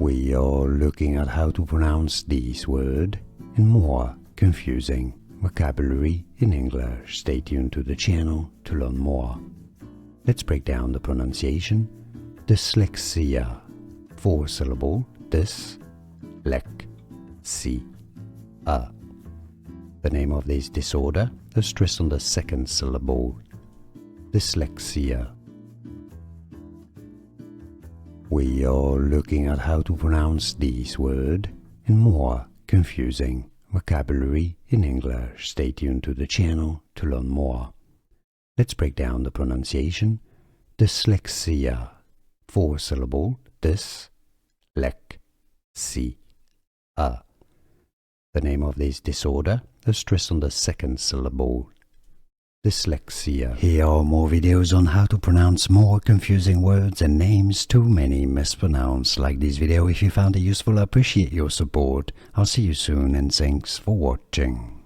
We are looking at how to pronounce these words and more confusing vocabulary in English. Stay tuned to the channel to learn more. Let's break down the pronunciation. Dyslexia. 4-syllable. Dyslexia. The name of this disorder is stressed on the second syllable. Dyslexia. We are looking at how to pronounce these words and more confusing vocabulary in English. Stay tuned to the channel to learn more. Let's break down the pronunciation. Dyslexia. 4-syllable. Dyslexia. The name of this disorder is stressed on the second syllable. Dyslexia. Here are more videos on how to pronounce more confusing words and names too many mispronounced. Like this video if you found it useful. I appreciate your support. I'll see you soon and thanks for watching.